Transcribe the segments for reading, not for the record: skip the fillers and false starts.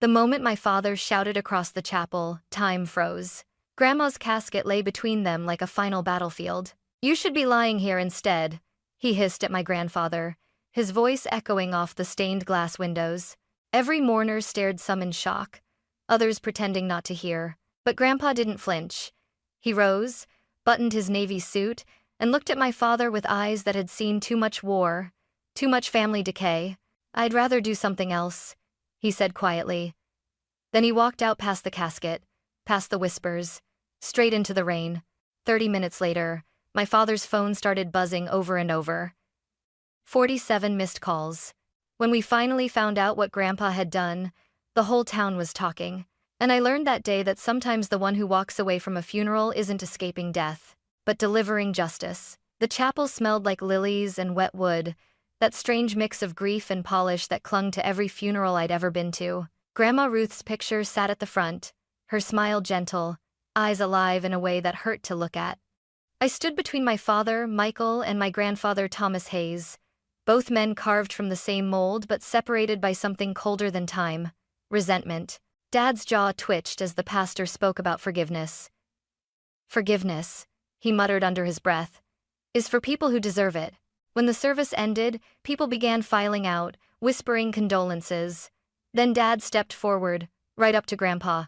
The moment my father shouted across the chapel, time froze. Grandma's casket lay between them like a final battlefield. "You should be lying here instead," he hissed at my grandfather, his voice echoing off the stained glass windows. Every mourner stared, some in shock, others pretending not to hear. But Grandpa didn't flinch. He rose, buttoned his navy suit, and looked at my father with eyes that had seen too much war, too much family decay. "I'd rather do something else," he said quietly. Then he walked out past the casket, past the whispers, straight into the rain. 30 minutes later, my father's phone started buzzing over and over. 47 missed calls. When we finally found out what Grandpa had done, the whole town was talking. And I learned that day that sometimes the one who walks away from a funeral isn't escaping death, but delivering justice. The chapel smelled like lilies and wet wood, that strange mix of grief and polish that clung to every funeral I'd ever been to. Grandma Ruth's picture sat at the front, her smile gentle, eyes alive in a way that hurt to look at. I stood between my father, Michael, and my grandfather, Thomas Hayes, both men carved from the same mold but separated by something colder than time: resentment. Dad's jaw twitched as the pastor spoke about forgiveness. "Forgiveness," he muttered under his breath, "is for people who deserve it." When the service ended, people began filing out, whispering condolences. Then Dad stepped forward, right up to Grandpa.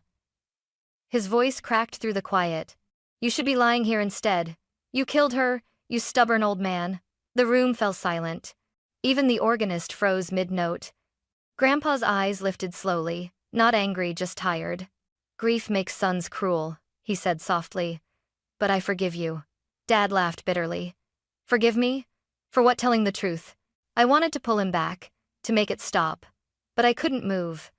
His voice cracked through the quiet. "You should be lying here instead. You killed her, you stubborn old man." The room fell silent. Even the organist froze mid-note. Grandpa's eyes lifted slowly, not angry, just tired. "Grief makes sons cruel," he said softly. "But I forgive you." Dad laughed bitterly. "Forgive me? For what? Telling the truth?" I wanted to pull him back, to make it stop, but I couldn't move.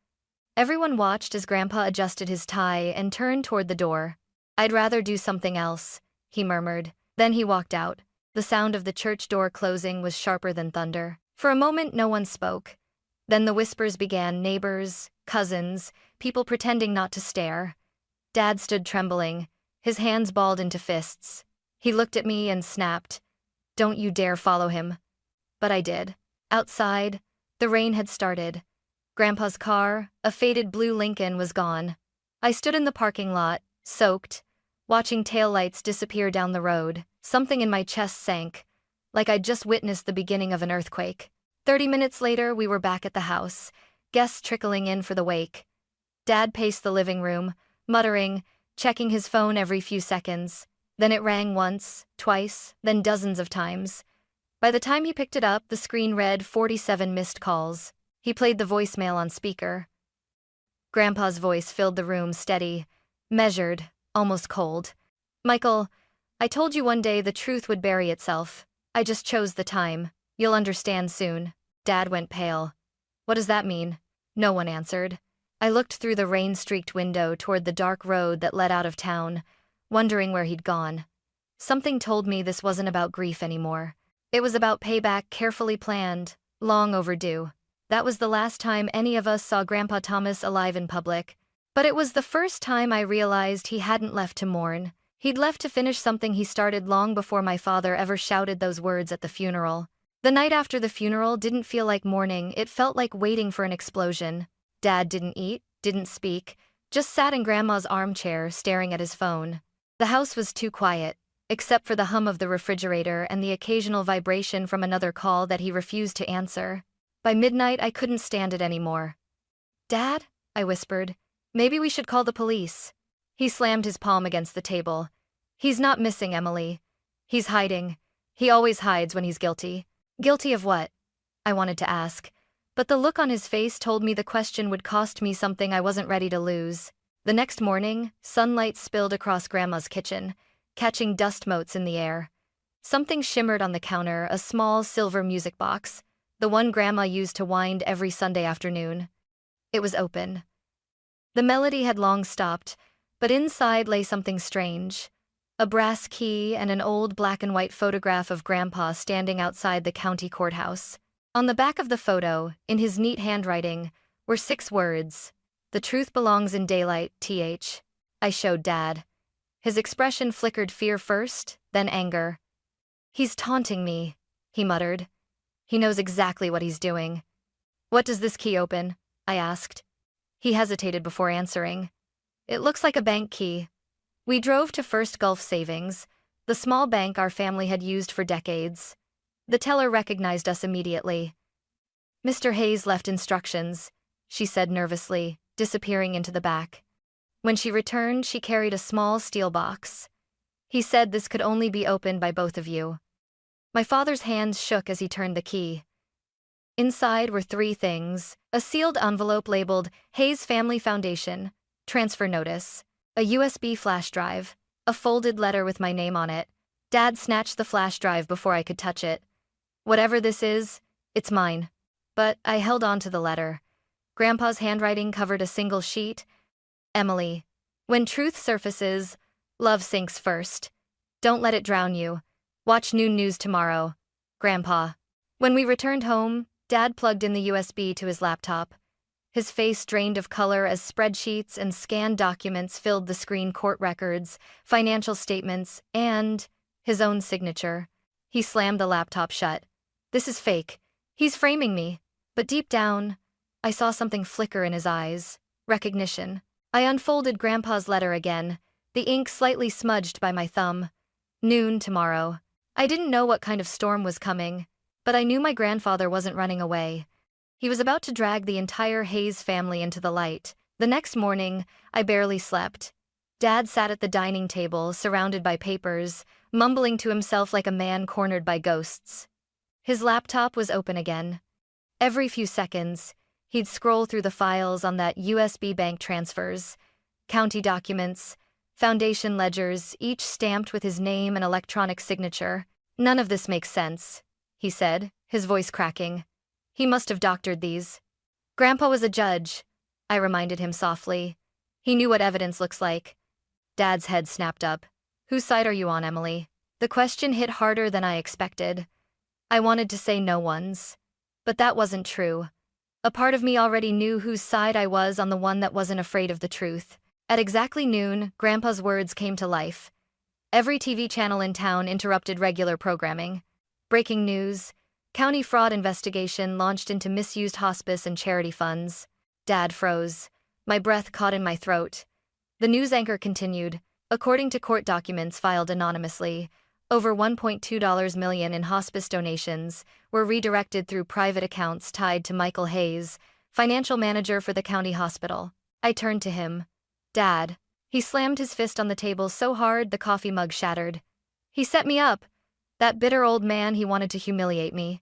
Everyone watched as Grandpa adjusted his tie and turned toward the door. "I'd rather do something else," he murmured. Then he walked out. The sound of the church door closing was sharper than thunder. For a moment no one spoke. Then the whispers began: neighbors, cousins, people pretending not to stare. Dad stood trembling, his hands balled into fists. He looked at me and snapped, "Don't you dare follow him." But I did. Outside, the rain had started. Grandpa's car, a faded blue Lincoln, was gone. I stood in the parking lot, soaked, watching taillights disappear down the road. Something in my chest sank, like I'd just witnessed the beginning of an earthquake. 30 minutes later, we were back at the house, guests trickling in for the wake. Dad paced the living room, muttering, checking his phone every few seconds. Then it rang once, twice, then dozens of times. By the time he picked it up, the screen read 47 missed calls. He played the voicemail on speaker. Grandpa's voice filled the room, steady, measured, almost cold. "Michael, I told you one day the truth would bury itself. I just chose the time. You'll understand soon." Dad went pale. "What does that mean?" No one answered. I looked through the rain-streaked window toward the dark road that led out of town, wondering where he'd gone. Something told me this wasn't about grief anymore. It was about payback, carefully planned, long overdue. That was the last time any of us saw Grandpa Thomas alive in public. But it was the first time I realized he hadn't left to mourn. He'd left to finish something he started long before my father ever shouted those words at the funeral. The night after the funeral didn't feel like mourning, it felt like waiting for an explosion. Dad didn't eat, didn't speak, just sat in Grandma's armchair staring at his phone. The house was too quiet, except for the hum of the refrigerator and the occasional vibration from another call that he refused to answer. By midnight, I couldn't stand it anymore. "Dad," I whispered, "maybe we should call the police." He slammed his palm against the table. "He's not missing, Emily. He's hiding. He always hides when he's guilty." "Guilty of what?" I wanted to ask, but the look on his face told me the question would cost me something I wasn't ready to lose. The next morning, sunlight spilled across Grandma's kitchen, catching dust motes in the air. Something shimmered on the counter, a small silver music box, the one Grandma used to wind every Sunday afternoon. It was open. The melody had long stopped, but inside lay something strange. A brass key and an old black-and-white photograph of Grandpa standing outside the county courthouse. On the back of the photo, in his neat handwriting, were 6 words: "The truth belongs in daylight, th." I showed Dad. His expression flickered, fear first, then anger. "He's taunting me," he muttered. "He knows exactly what he's doing." "What does this key open?" I asked. He hesitated before answering. It looks like a bank key. We drove to First Gulf Savings, the small bank our family had used for decades. The teller recognized us immediately. Mr. Hayes left instructions, she said nervously, disappearing into the back. When she returned, she carried a small steel box. He said this could only be opened by both of you. My father's hands shook as he turned the key. Inside were 3 things: a sealed envelope labeled Hayes Family Foundation, transfer notice, a USB flash drive, a folded letter with my name on it. Dad snatched the flash drive before I could touch it. Whatever this is, it's mine. But I held on to the letter. Grandpa's handwriting covered a single sheet. Emily, when truth surfaces, love sinks first. Don't let it drown you. Watch Noon News tomorrow. Grandpa. When we returned home, Dad plugged in the USB to his laptop. His face drained of color as spreadsheets and scanned documents filled the screen: court records, financial statements, and his own signature. He slammed the laptop shut. This is fake. He's framing me. But deep down, I saw something flicker in his eyes. Recognition. I unfolded Grandpa's letter again, the ink slightly smudged by my thumb. Noon tomorrow. I didn't know what kind of storm was coming, but I knew my grandfather wasn't running away. He was about to drag the entire Hayes family into the light. The next morning, I barely slept. Dad sat at the dining table, surrounded by papers, mumbling to himself like a man cornered by ghosts. His laptop was open again. Every few seconds, he'd scroll through the files on that USB bank transfers, county documents, foundation ledgers, each stamped with his name and electronic signature. None of this makes sense, he said, his voice cracking. He must have doctored these. Grandpa was a judge, I reminded him softly. He knew what evidence looks like. Dad's head snapped up. Whose side are you on, Emily? The question hit harder than I expected. I wanted to say no one's. But that wasn't true. A part of me already knew whose side I was, on the one that wasn't afraid of the truth. At exactly noon, Grandpa's words came to life. Every TV channel in town interrupted regular programming. Breaking news: county fraud investigation launched into misused hospice and charity funds. Dad froze. My breath caught in my throat. The news anchor continued. According to court documents filed anonymously, over $1.2 million in hospice donations were redirected through private accounts tied to Michael Hayes, financial manager for the county hospital. I turned to him. Dad. He slammed his fist on the table so hard the coffee mug shattered. He set me up. That bitter old man, he wanted to humiliate me.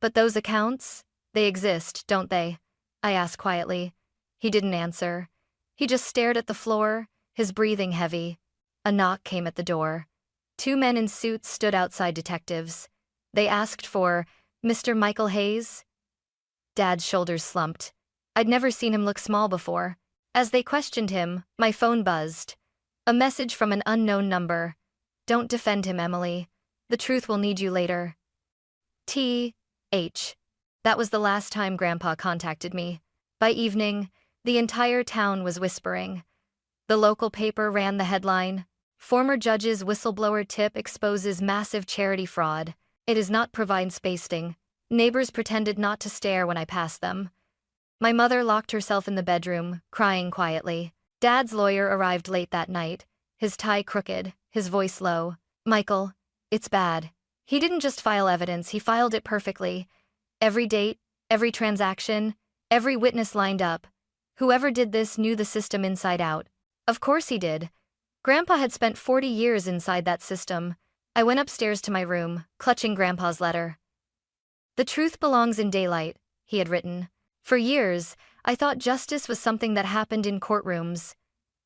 But those accounts, they exist, don't they? I asked quietly. He didn't answer. He just stared at the floor, his breathing heavy. A knock came at the door. 2 men in suits stood outside detectives. They asked for Mr. Michael Hayes. Dad's shoulders slumped. I'd never seen him look small before. As they questioned him, my phone buzzed. A message from an unknown number. Don't defend him, Emily. The truth will need you later. T.H. That was the last time Grandpa contacted me. By evening, the entire town was whispering. The local paper ran the headline: Former judge's whistleblower tip exposes massive charity fraud. It is not provide spacing. Neighbors pretended not to stare when I passed them. My mother locked herself in the bedroom, crying quietly. Dad's lawyer arrived late that night, his tie crooked, his voice low. Michael, it's bad. He didn't just file evidence, he filed it perfectly. Every date, every transaction, every witness lined up. Whoever did this knew the system inside out. Of course he did. Grandpa had spent 40 years inside that system. I went upstairs to my room, clutching Grandpa's letter. The truth belongs in daylight, he had written. For years, I thought justice was something that happened in courtrooms.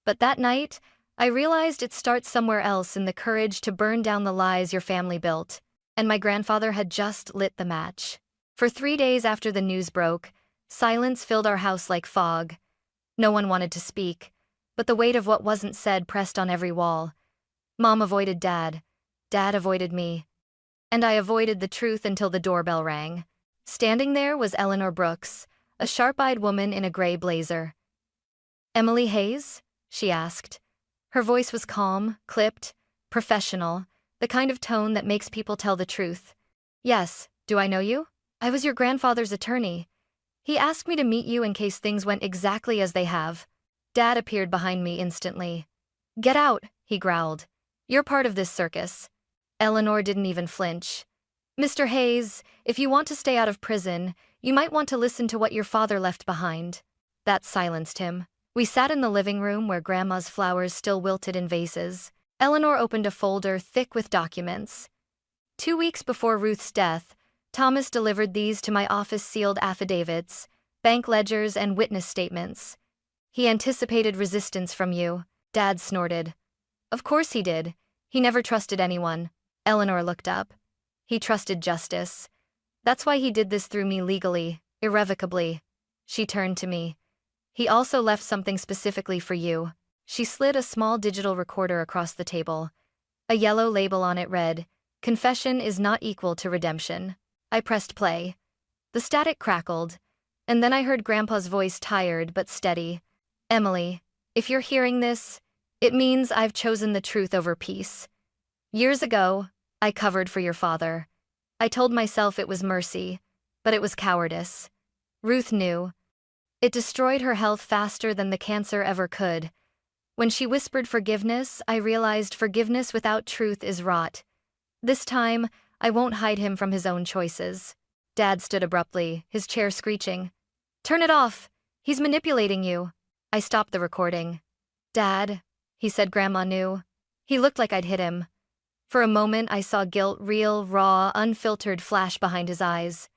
But that night, I realized it starts somewhere else, in the courage to burn down the lies your family built. And my grandfather had just lit the match. For 3 days after the news broke, silence filled our house like fog. No one wanted to speak, but the weight of what wasn't said pressed on every wall. Mom avoided Dad. Dad avoided me. And I avoided the truth until the doorbell rang. Standing there was Eleanor Brooks, a sharp-eyed woman in a gray blazer. Emily Hayes? She asked. Her voice was calm, clipped, professional, the kind of tone that makes people tell the truth. Yes, do I know you? I was your grandfather's attorney. He asked me to meet you in case things went exactly as they have. Dad appeared behind me instantly. Get out, he growled. You're part of this circus. Eleanor didn't even flinch. Mr. Hayes, if you want to stay out of prison, you might want to listen to what your father left behind. That silenced him. We sat in the living room where Grandma's flowers still wilted in vases. Eleanor opened a folder thick with documents. 2 weeks before Ruth's death, Thomas delivered these to my office sealed affidavits, bank ledgers, and witness statements. He anticipated resistance from you, Dad snorted. Of course he did. He never trusted anyone. Eleanor looked up. He trusted justice. That's why he did this through me legally, irrevocably. She turned to me. He also left something specifically for you. She slid a small digital recorder across the table. A yellow label on it read, "Confession is not equal to redemption." I pressed play. The static crackled, and then I heard Grandpa's voice, tired but steady. Emily, if you're hearing this, it means I've chosen the truth over peace. Years ago, I covered for your father. I told myself it was mercy, but it was cowardice. Ruth knew. It destroyed her health faster than the cancer ever could. When she whispered forgiveness, I realized forgiveness without truth is rot. This time, I won't hide him from his own choices. Dad stood abruptly, his chair screeching. Turn it off! He's manipulating you. I stopped the recording. Dad, he said Grandma knew. He looked like I'd hit him. For a moment, I saw guilt, real, raw, unfiltered, flash behind his eyes.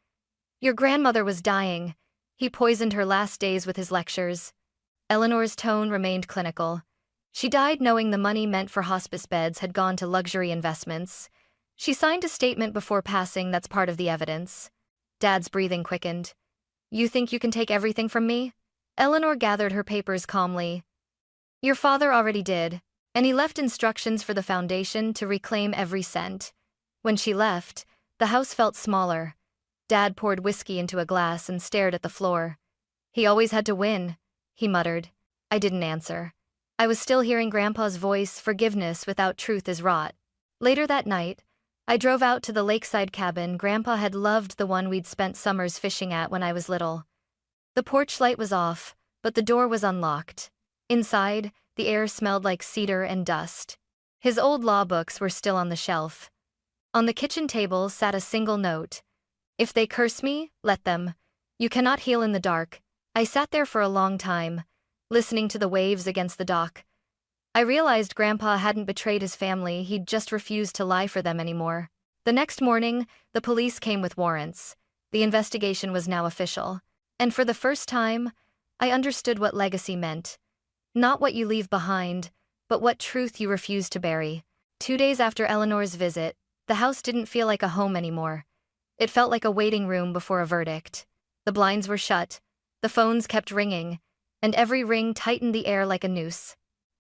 Your grandmother was dying. He poisoned her last days with his lectures. Eleanor's tone remained clinical. She died knowing the money meant for hospice beds had gone to luxury investments. She signed a statement before passing that's part of the evidence. Dad's breathing quickened. You think you can take everything from me? Eleanor gathered her papers calmly. Your father already did, and he left instructions for the foundation to reclaim every cent. When she left, the house felt smaller. Dad poured whiskey into a glass and stared at the floor. He always had to win, he muttered. I didn't answer. I was still hearing Grandpa's voice, forgiveness without truth is rot. Later that night, I drove out to the lakeside cabin Grandpa had loved, the one we'd spent summers fishing at when I was little. The porch light was off, but the door was unlocked. Inside, the air smelled like cedar and dust. His old law books were still on the shelf. On the kitchen table sat a single note. If they curse me, let them. You cannot heal in the dark. I sat there for a long time, listening to the waves against the dock. I realized Grandpa hadn't betrayed his family, he'd just refused to lie for them anymore. The next morning, the police came with warrants. The investigation was now official. And for the first time, I understood what legacy meant. Not what you leave behind, but what truth you refuse to bury. 2 days after Eleanor's visit, the house didn't feel like a home anymore. It felt like a waiting room before a verdict. The blinds were shut, the phones kept ringing, and every ring tightened the air like a noose.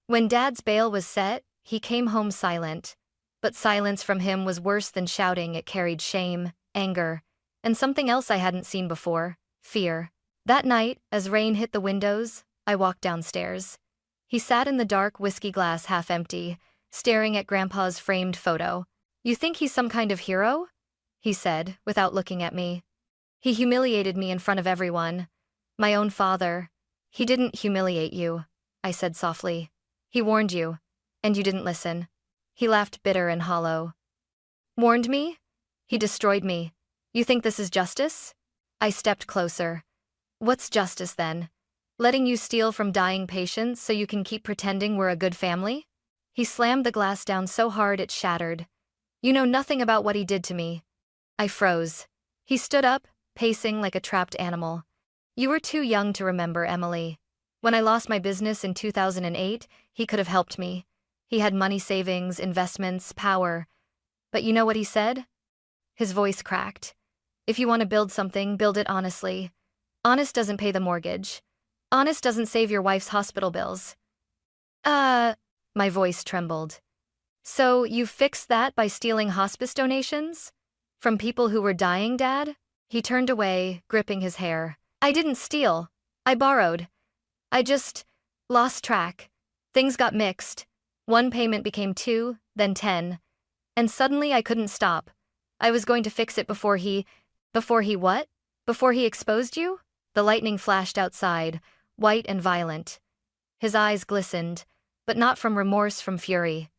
When Dad's bail was set, he came home silent. But silence from him was worse than shouting. It carried shame, anger, and something else I hadn't seen before, fear. That night, as rain hit the windows, I walked downstairs. He sat in the dark, whiskey glass half empty, staring at Grandpa's framed photo. You think he's some kind of hero? He said, without looking at me. He humiliated me in front of everyone. My own father. He didn't humiliate you, I said softly. He warned you, and you didn't listen. He laughed bitter and hollow. Warned me? He destroyed me. You think this is justice? I stepped closer. What's justice then? Letting you steal from dying patients so you can keep pretending we're a good family? He slammed the glass down so hard it shattered. You know nothing about what he did to me. I froze. He stood up, pacing like a trapped animal. You were too young to remember, Emily. When I lost my business in 2008, he could have helped me. He had money, savings, investments, power. But you know what he said? His voice cracked. If you want to build something, build it honestly. Honest doesn't pay the mortgage. Honest doesn't save your wife's hospital bills. My voice trembled. So you fixed that by stealing hospice donations? From people who were dying, Dad? He turned away, gripping his hair. I didn't steal. I borrowed. I just lost track. Things got mixed. One payment became 2, then 10. And suddenly I couldn't stop. I was going to fix it before he what? Before he exposed you? The lightning flashed outside, white and violent. His eyes glistened, but not from remorse, from fury.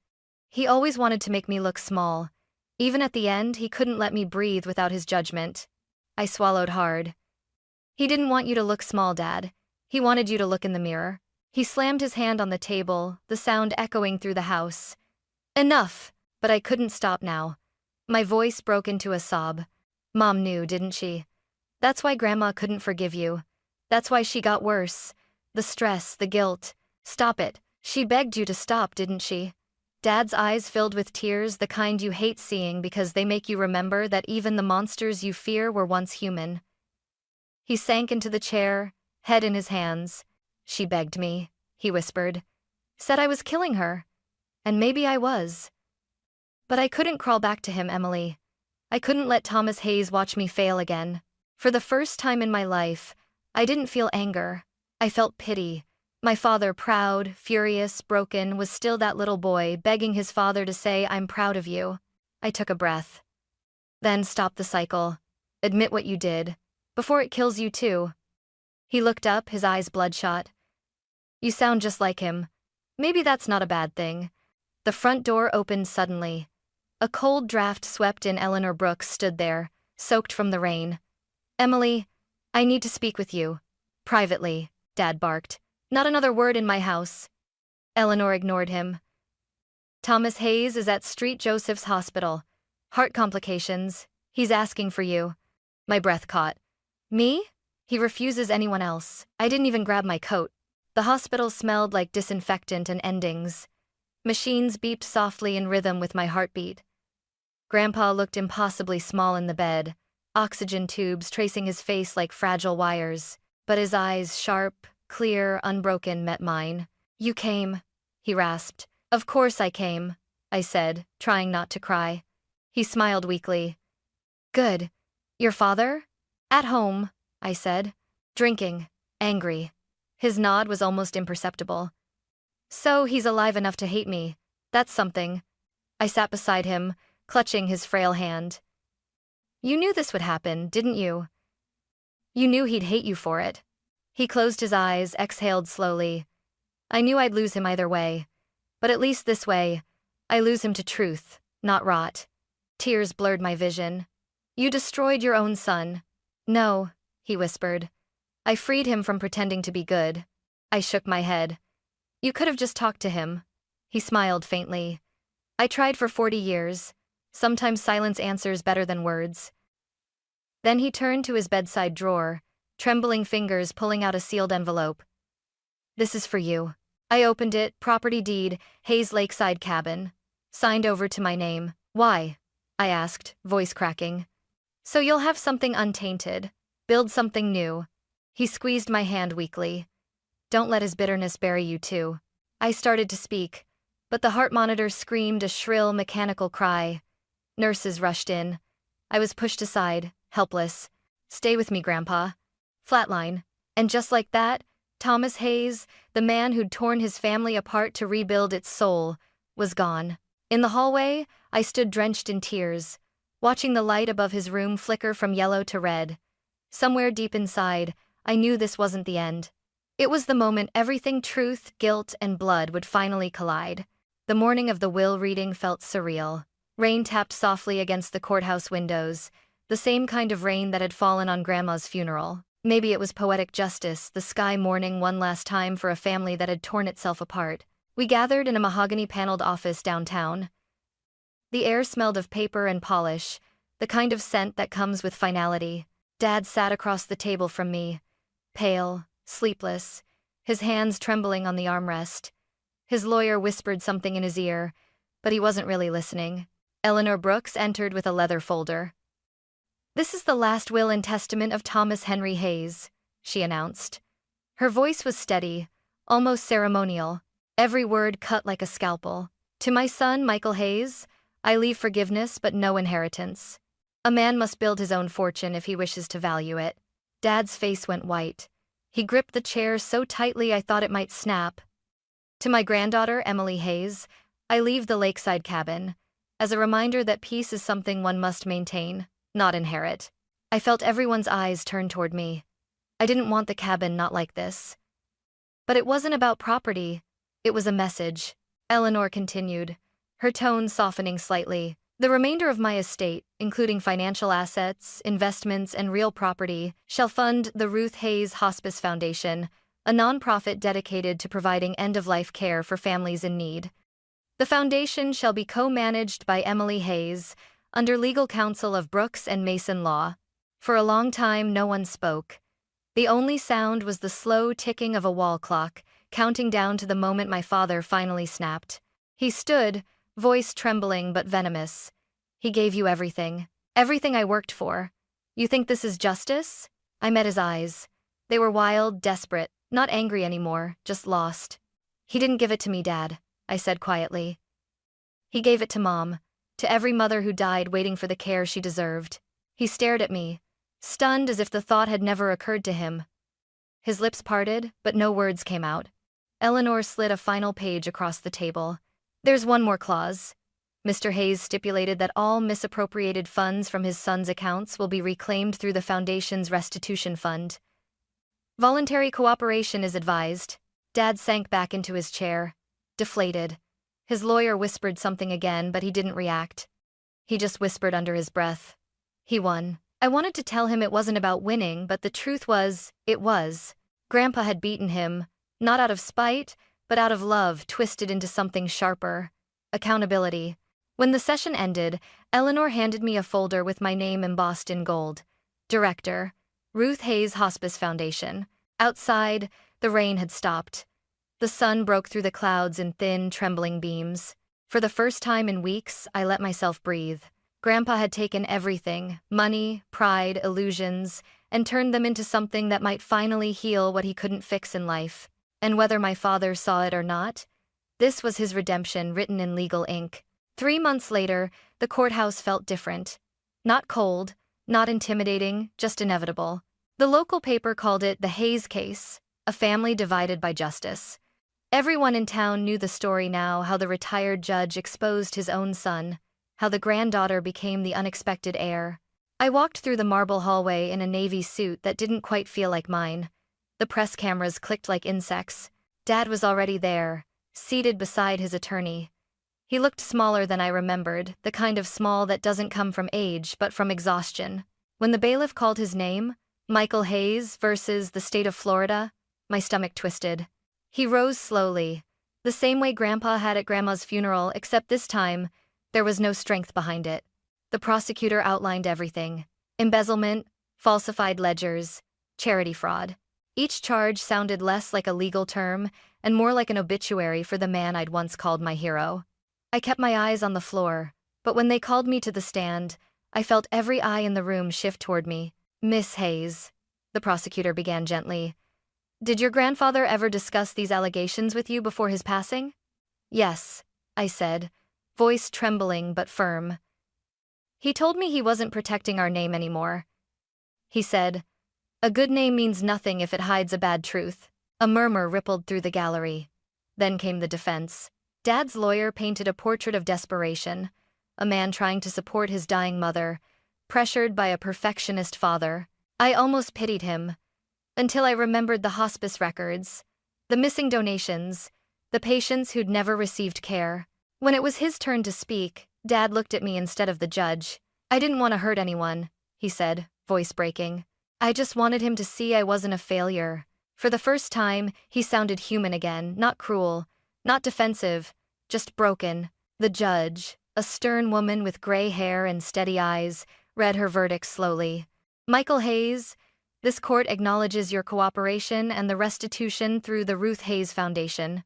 He always wanted to make me look small. Even at the end, he couldn't let me breathe without his judgment. I swallowed hard. He didn't want you to look small, Dad. He wanted you to look in the mirror. He slammed his hand on the table, the sound echoing through the house. Enough! But I couldn't stop now. My voice broke into a sob. Mom knew, didn't she? That's why Grandma couldn't forgive you. That's why she got worse. The stress, the guilt. Stop it. She begged you to stop, didn't she? Dad's eyes filled with tears, the kind you hate seeing because they make you remember that even the monsters you fear were once human. He sank into the chair, head in his hands. She begged me, he whispered. Said I was killing her. And maybe I was. But I couldn't crawl back to him, Emily. I couldn't let Thomas Hayes watch me fail again. For the first time in my life, I didn't feel anger. I felt pity. My father, proud, furious, broken, was still that little boy begging his father to say, I'm proud of you. I took a breath. Then stop the cycle. Admit what you did. Before it kills you too. He looked up, his eyes bloodshot. You sound just like him. Maybe that's not a bad thing. The front door opened suddenly. A cold draft swept in. Eleanor Brooks stood there, soaked from the rain. Emily, I need to speak with you. Privately, Dad barked. Not another word in my house. Eleanor ignored him. Thomas Hayes is at St. Joseph's Hospital. Heart complications. He's asking for you. My breath caught. Me? He refuses anyone else. I didn't even grab my coat. The hospital smelled like disinfectant and endings. Machines beeped softly in rhythm with my heartbeat. Grandpa looked impossibly small in the bed, oxygen tubes tracing his face like fragile wires, but his eyes, sharp, clear, unbroken, met mine. You came, he rasped. Of course I came, I said, trying not to cry. He smiled weakly. Good. Your father? At home, I said. Drinking. Angry. His nod was almost imperceptible. So he's alive enough to hate me. That's something. I sat beside him, clutching his frail hand. You knew this would happen, didn't you? You knew he'd hate you for it. He closed his eyes, exhaled slowly. I knew I'd lose him either way. But at least this way, I lose him to truth, not rot. Tears blurred my vision. You destroyed your own son. No, he whispered. I freed him from pretending to be good. I shook my head. You could have just talked to him. He smiled faintly. I tried for 40 years. Sometimes silence answers better than words. Then he turned to his bedside drawer, trembling fingers pulling out a sealed envelope. This is for you. I opened it, property deed, Hayes Lakeside Cabin. Signed over to my name. Why? I asked, voice cracking. So you'll have something untainted. Build something new. He squeezed my hand weakly. Don't let his bitterness bury you too. I started to speak, but the heart monitor screamed a shrill, mechanical cry. Nurses rushed in. I was pushed aside, helpless. Stay with me, Grandpa. Flatline. And just like that, Thomas Hayes, the man who'd torn his family apart to rebuild its soul, was gone. In the hallway, I stood drenched in tears, watching the light above his room flicker from yellow to red. Somewhere deep inside, I knew this wasn't the end. It was the moment everything truth, guilt, and blood would finally collide. The morning of the will reading felt surreal. Rain tapped softly against the courthouse windows, the same kind of rain that had fallen on Grandma's funeral. Maybe it was poetic justice, the sky mourning one last time for a family that had torn itself apart. We gathered in a mahogany-paneled office downtown. The air smelled of paper and polish, the kind of scent that comes with finality. Dad sat across the table from me, pale, sleepless, his hands trembling on the armrest. His lawyer whispered something in his ear, but he wasn't really listening. Eleanor Brooks entered with a leather folder. This is the last will and testament of Thomas Henry Hayes, she announced. Her voice was steady, almost ceremonial, every word cut like a scalpel. To my son, Michael Hayes, I leave forgiveness but no inheritance. A man must build his own fortune if he wishes to value it. Dad's face went white. He gripped the chair so tightly I thought it might snap. To my granddaughter, Emily Hayes, I leave the lakeside cabin, as a reminder that peace is something one must maintain, not inherit. I felt everyone's eyes turn toward me. I didn't want the cabin not like this. But it wasn't about property. It was a message. Eleanor continued, her tone softening slightly. The remainder of my estate, including financial assets, investments, and real property, shall fund the Ruth Hayes Hospice Foundation, a nonprofit dedicated to providing end-of-life care for families in need. The foundation shall be co-managed by Emily Hayes, under legal counsel of Brooks and Mason Law. For a long time, no one spoke. The only sound was the slow ticking of a wall clock, counting down to the moment my father finally snapped. He stood, voice trembling but venomous. He gave you everything. Everything I worked for. You think this is justice? I met his eyes. They were wild, desperate, not angry anymore, just lost. He didn't give it to me, Dad, I said quietly. He gave it to Mom, to every mother who died waiting for the care she deserved. He stared at me, stunned as if the thought had never occurred to him. His lips parted, but no words came out. Eleanor slid a final page across the table. There's one more clause. Mr. Hayes stipulated that all misappropriated funds from his son's accounts will be reclaimed through the Foundation's restitution fund. Voluntary cooperation is advised. Dad sank back into his chair, deflated. His lawyer whispered something again, but he didn't react. He just whispered under his breath. He won. I wanted to tell him it wasn't about winning, but the truth was, it was. Grandpa had beaten him, not out of spite, but out of love twisted into something sharper. Accountability. When the session ended, Eleanor handed me a folder with my name embossed in gold. Director, Ruth Hayes Hospice Foundation. Outside, the rain had stopped. The sun broke through the clouds in thin, trembling beams. For the first time in weeks, I let myself breathe. Grandpa had taken everything, money, pride, illusions, and turned them into something that might finally heal what he couldn't fix in life. And whether my father saw it or not, this was his redemption written in legal ink. 3 months later, the courthouse felt different. Not cold, not intimidating, just inevitable. The local paper called it the Hayes case, a family divided by justice. Everyone in town knew the story now, how the retired judge exposed his own son, how the granddaughter became the unexpected heir. I walked through the marble hallway in a navy suit that didn't quite feel like mine. The press cameras clicked like insects. Dad was already there, seated beside his attorney. He looked smaller than I remembered, the kind of small that doesn't come from age but from exhaustion. When the bailiff called his name, Michael Hayes versus the state of Florida, my stomach twisted. He rose slowly, the same way Grandpa had at Grandma's funeral, except this time, there was no strength behind it. The prosecutor outlined everything: embezzlement, falsified ledgers, charity fraud. Each charge sounded less like a legal term and more like an obituary for the man I'd once called my hero. I kept my eyes on the floor, but when they called me to the stand, I felt every eye in the room shift toward me. Miss Hayes, the prosecutor began gently, did your grandfather ever discuss these allegations with you before his passing? Yes, I said, voice trembling but firm. He told me he wasn't protecting our name anymore. He said, a good name means nothing if it hides a bad truth. A murmur rippled through the gallery. Then came the defense. Dad's lawyer painted a portrait of desperation, a man trying to support his dying mother, pressured by a perfectionist father. I almost pitied him, until I remembered the hospice records, the missing donations, the patients who'd never received care. When it was his turn to speak, Dad looked at me instead of the judge. I didn't want to hurt anyone, he said, voice breaking. I just wanted him to see I wasn't a failure. For the first time, he sounded human again, not cruel, not defensive, just broken. The judge, a stern woman with gray hair and steady eyes, read her verdict slowly. Michael Hayes, this court acknowledges your cooperation and the restitution through the Ruth Hayes Foundation.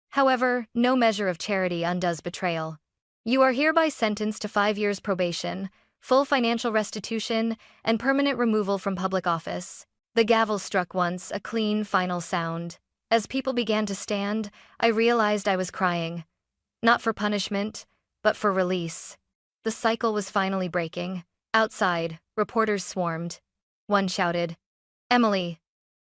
However, no measure of charity undoes betrayal. You are hereby sentenced to 5 years probation, full financial restitution, and permanent removal from public office. The gavel struck once, a clean, final sound. As people began to stand, I realized I was crying. Not for punishment, but for release. The cycle was finally breaking. Outside, reporters swarmed. One shouted, Emily,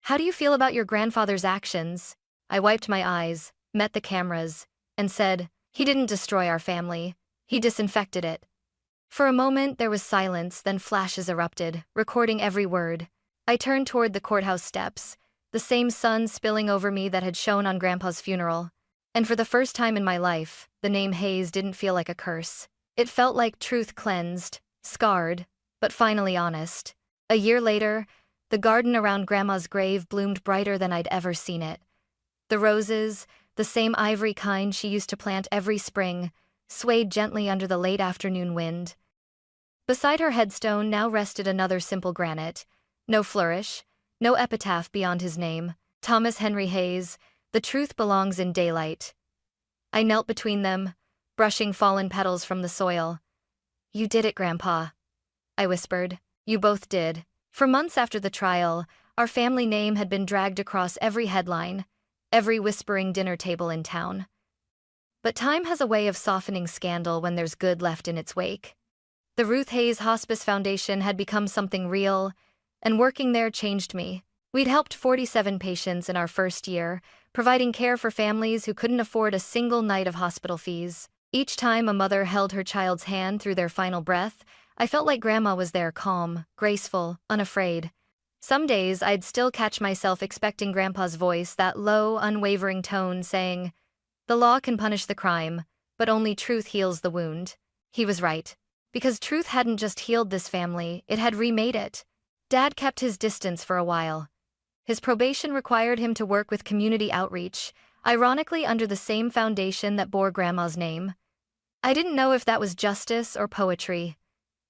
how do you feel about your grandfather's actions? I wiped my eyes, met the cameras, and said, he didn't destroy our family. He disinfected it. For a moment there was silence, then flashes erupted, recording every word. I turned toward the courthouse steps, the same sun spilling over me that had shone on Grandpa's funeral. And for the first time in my life, the name Hayes didn't feel like a curse. It felt like truth cleansed, scarred, but finally honest. A year later, the garden around Grandma's grave bloomed brighter than I'd ever seen it. The roses, the same ivory kind she used to plant every spring, swayed gently under the late afternoon wind. Beside her headstone now rested another simple granite. No flourish, no epitaph beyond his name. Thomas Henry Hayes, the truth belongs in daylight. I knelt between them, brushing fallen petals from the soil. "You did it, Grandpa," I whispered. "You both did." For months after the trial, our family name had been dragged across every headline, every whispering dinner table in town. But time has a way of softening scandal when there's good left in its wake. The Ruth Hayes Hospice Foundation had become something real, and working there changed me. We'd helped 47 patients in our first year, providing care for families who couldn't afford a single night of hospital fees. Each time a mother held her child's hand through their final breath, I felt like Grandma was there, calm, graceful, unafraid. Some days I'd still catch myself expecting Grandpa's voice, that low, unwavering tone saying, "The law can punish the crime, but only truth heals the wound." He was right. Because truth hadn't just healed this family, it had remade it. Dad kept his distance for a while. His probation required him to work with community outreach, ironically under the same foundation that bore Grandma's name. I didn't know if that was justice or poetry.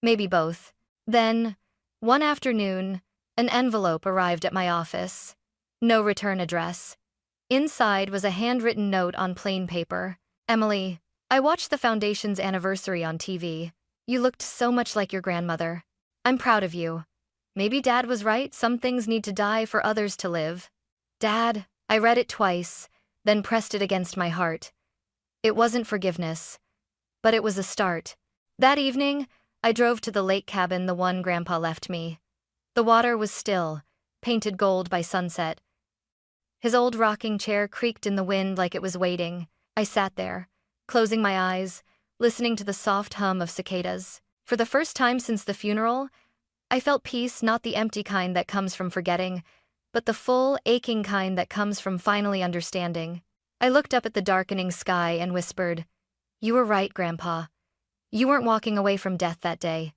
Maybe both. Then, one afternoon, an envelope arrived at my office. No return address. Inside was a handwritten note on plain paper. "Emily, I watched the foundation's anniversary on TV. You looked so much like your grandmother. I'm proud of you. Maybe Dad was right, some things need to die for others to live." "Dad," I read it twice, then pressed it against my heart. It wasn't forgiveness, but it was a start. That evening, I drove to the lake cabin, the one Grandpa left me. The water was still, painted gold by sunset. His old rocking chair creaked in the wind like it was waiting. I sat there, closing my eyes, listening to the soft hum of cicadas. For the first time since the funeral, I felt peace, not the empty kind that comes from forgetting, but the full, aching kind that comes from finally understanding. I looked up at the darkening sky and whispered, "You were right, Grandpa. You weren't walking away from death that day.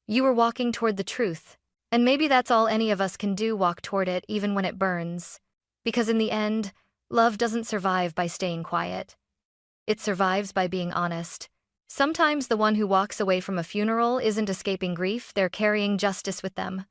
You were walking toward the truth. And maybe that's all any of us can do, walk toward it even when it burns. Because in the end, love doesn't survive by staying quiet. It survives by being honest." Sometimes the one who walks away from a funeral isn't escaping grief, they're carrying justice with them.